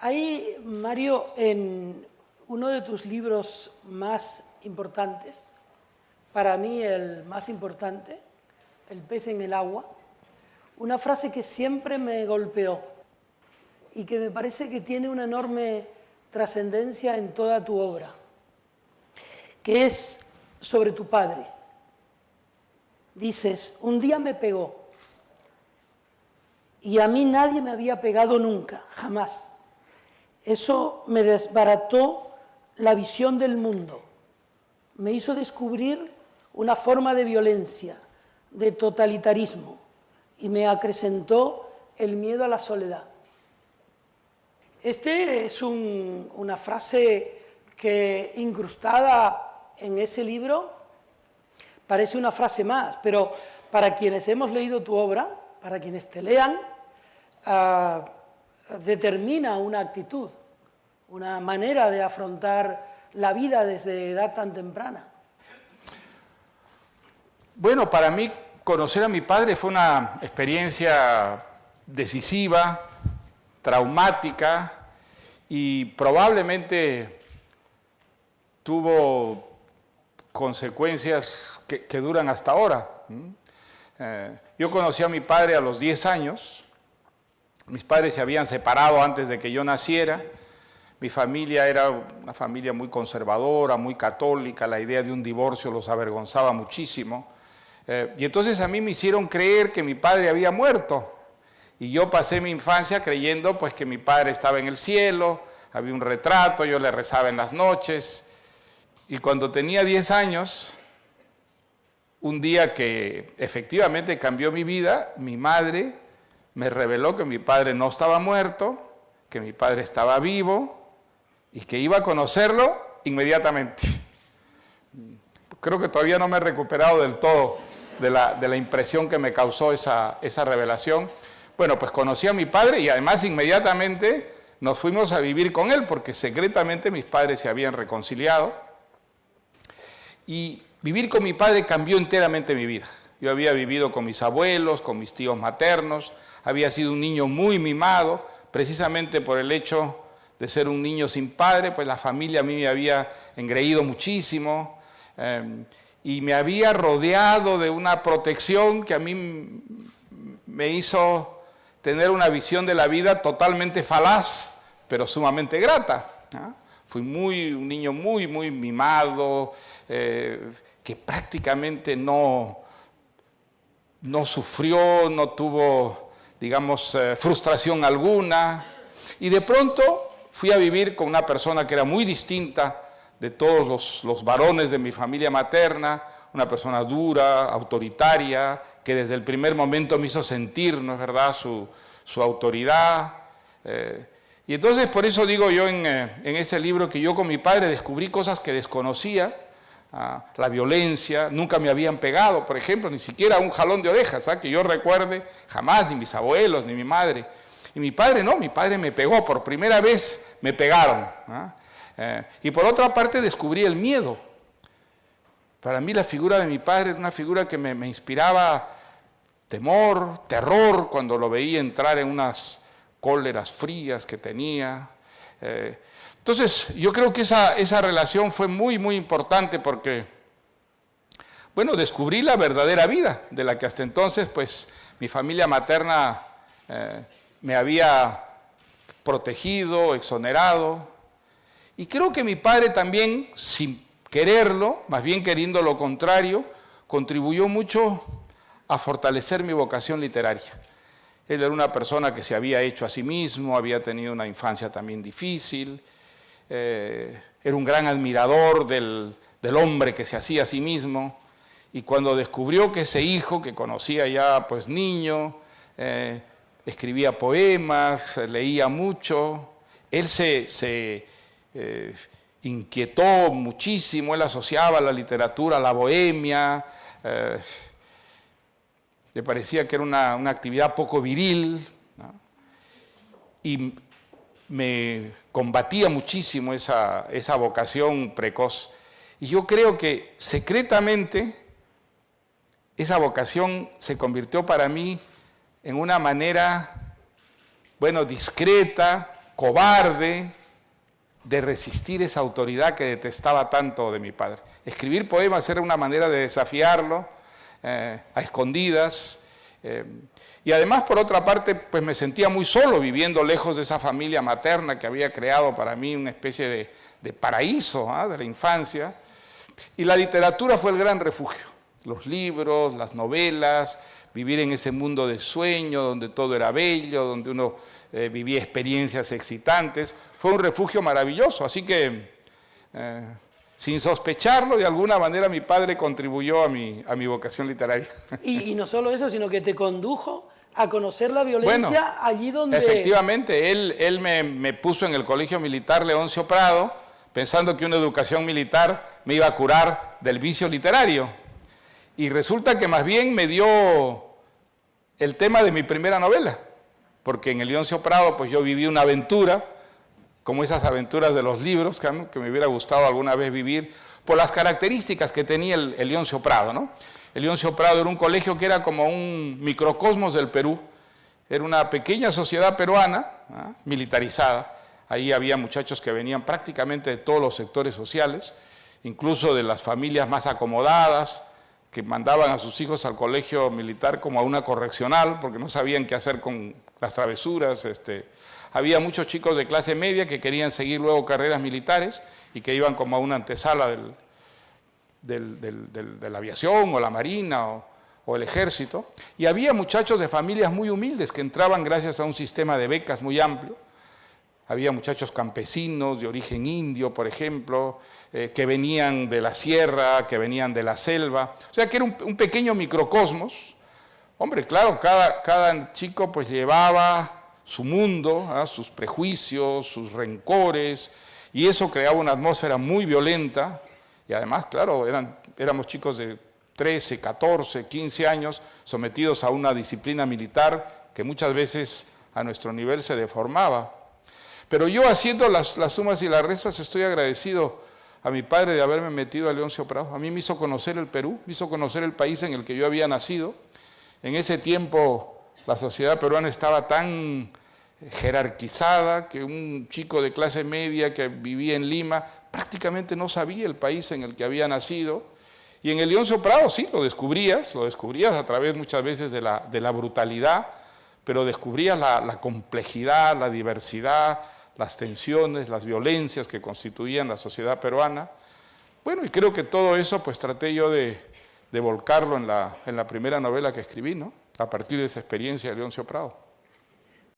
Hay, Mario, en uno de tus libros más importantes, para mí el más importante, El pez en el agua, una frase que siempre me golpeó y que me parece que tiene una enorme trascendencia en toda tu obra, que es sobre tu padre. Dices, un día me pegó y a mí nadie me había pegado nunca, jamás. Eso me desbarató la visión del mundo, me hizo descubrir una forma de violencia, de totalitarismo, y me acrecentó el miedo a la soledad. Este es una frase que, incrustada en ese libro, parece una frase más, pero para quienes hemos leído tu obra, para quienes te lean, determina una actitud, una manera de afrontar la vida desde edad tan temprana. Bueno, para mí conocer a mi padre fue una experiencia decisiva, traumática y probablemente tuvo consecuencias que duran hasta ahora. Yo conocí a mi padre a los 10 años. Mis padres se habían separado antes de que yo naciera. Mi familia era una familia muy conservadora, muy católica. La idea de un divorcio los avergonzaba muchísimo. Y entonces a mí me hicieron creer que mi padre había muerto. Y yo pasé mi infancia creyendo pues que mi padre estaba en el cielo, había un retrato, yo le rezaba en las noches. Y cuando tenía 10 años, un día que efectivamente cambió mi vida, mi madre me reveló que mi padre no estaba muerto, que mi padre estaba vivo y que iba a conocerlo inmediatamente. Creo que todavía no me he recuperado del todo de la impresión que me causó esa revelación. Bueno, pues conocí a mi padre y además inmediatamente nos fuimos a vivir con él porque secretamente mis padres se habían reconciliado. Y vivir con mi padre cambió enteramente mi vida. Yo había vivido con mis abuelos, con mis tíos maternos, había sido un niño muy mimado, precisamente por el hecho de ser un niño sin padre, pues la familia a mí me había engreído muchísimo y me había rodeado de una protección que a mí me hizo tener una visión de la vida totalmente falaz, pero sumamente grata. Fui un niño muy mimado, que prácticamente no sufrió, no tuvo, digamos, frustración alguna. Y de pronto fui a vivir con una persona que era muy distinta de todos los varones de mi familia materna, una persona dura, autoritaria, que desde el primer momento me hizo sentir, ¿no es verdad?, su autoridad. Y entonces por eso digo yo en ese libro que yo con mi padre descubrí cosas que desconocía, la violencia, nunca me habían pegado, por ejemplo, ni siquiera un jalón de orejas, que yo recuerde, jamás, ni mis abuelos, ni mi madre. Y mi padre no, mi padre me pegó, por primera vez me pegaron. Y por otra parte descubrí el miedo. Para mí la figura de mi padre era una figura que me inspiraba temor, terror, cuando lo veía entrar en unas cóleras frías que tenía. Entonces, yo creo que esa relación fue muy importante porque, bueno, descubrí la verdadera vida, de la que hasta entonces, pues, mi familia materna me había protegido, exonerado. Y creo que mi padre también, sin quererlo, más bien queriendo lo contrario, contribuyó mucho a fortalecer mi vocación literaria. Él era una persona que se había hecho a sí mismo, había tenido una infancia también difícil, era un gran admirador del hombre que se hacía a sí mismo, y cuando descubrió que ese hijo, que conocía ya pues niño, escribía poemas, leía mucho, él se inquietó muchísimo, él asociaba la literatura a la bohemia, le parecía que era una actividad poco viril, ¿no? Y me combatía muchísimo esa vocación precoz. Y yo creo que secretamente esa vocación se convirtió para mí en una manera, bueno, discreta, cobarde de resistir esa autoridad que detestaba tanto de mi padre. Escribir poemas era una manera de desafiarlo a escondidas. Y además, por otra parte, pues me sentía muy solo viviendo lejos de esa familia materna que había creado para mí una especie de paraíso de la infancia. Y la literatura fue el gran refugio. Los libros, las novelas, vivir en ese mundo de sueño, donde todo era bello, donde uno vivía experiencias excitantes. Fue un refugio maravilloso, así que sin sospecharlo, de alguna manera mi padre contribuyó a mi vocación literaria. Y no solo eso, sino que te condujo a conocer la violencia allí donde... Efectivamente, él me puso en el Colegio Militar Leoncio Prado, pensando que una educación militar me iba a curar del vicio literario. Y resulta que más bien me dio el tema de mi primera novela, porque en el Leoncio Prado pues yo viví una aventura, como esas aventuras de los libros que me hubiera gustado alguna vez vivir, por las características que tenía el Leoncio Prado, ¿no? El Leoncio Prado era un colegio que era como un microcosmos del Perú, era una pequeña sociedad peruana, militarizada. Ahí había muchachos que venían prácticamente de todos los sectores sociales, incluso de las familias más acomodadas, que mandaban a sus hijos al colegio militar como a una correccional, porque no sabían qué hacer con las travesuras. Había muchos chicos de clase media que querían seguir luego carreras militares y que iban como a una antesala de la aviación o la marina o el ejército. Y había muchachos de familias muy humildes que entraban gracias a un sistema de becas muy amplio. Había muchachos campesinos de origen indio, por ejemplo, que venían de la sierra, que venían de la selva. O sea que era un pequeño microcosmos. Hombre, claro, cada chico pues llevaba su mundo, sus prejuicios, sus rencores, y eso creaba una atmósfera muy violenta. Y además, claro, éramos chicos de 13, 14, 15 años sometidos a una disciplina militar que muchas veces a nuestro nivel se deformaba. Pero yo, haciendo las sumas y las restas, estoy agradecido a mi padre de haberme metido a Leoncio Prado. A mí me hizo conocer el Perú, me hizo conocer el país en el que yo había nacido. En ese tiempo la sociedad peruana estaba tan jerarquizada que un chico de clase media que vivía en Lima prácticamente no sabía el país en el que había nacido. Y en el Leoncio Prado sí, lo descubrías a través muchas veces de la brutalidad, pero descubrías la complejidad, la diversidad, las tensiones, las violencias que constituían la sociedad peruana. Bueno, y creo que todo eso pues traté yo de volcarlo en la primera novela que escribí, ¿no? A partir de esa experiencia de Leoncio Prado.